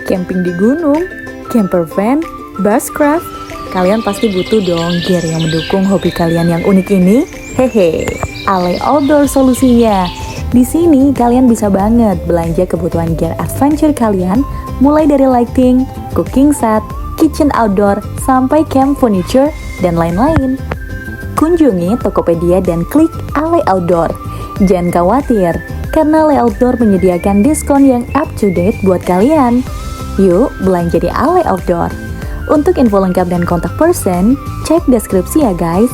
camping di gunung, camper van, bushcraft. Kalian pasti butuh dong gear yang mendukung hobi kalian yang unik ini. Hehe, Ale Outdoor solusinya. Di sini kalian bisa banget belanja kebutuhan gear adventure kalian, mulai dari lighting, cooking set, kitchen outdoor, sampai camp furniture, dan lain-lain. Kunjungi Tokopedia dan klik Ale Outdoor. Jangan khawatir, karena Ale Outdoor menyediakan diskon yang up to date buat kalian. Yuk, belanja di Ale Outdoor. Untuk info lengkap dan kontak person, cek deskripsi ya guys.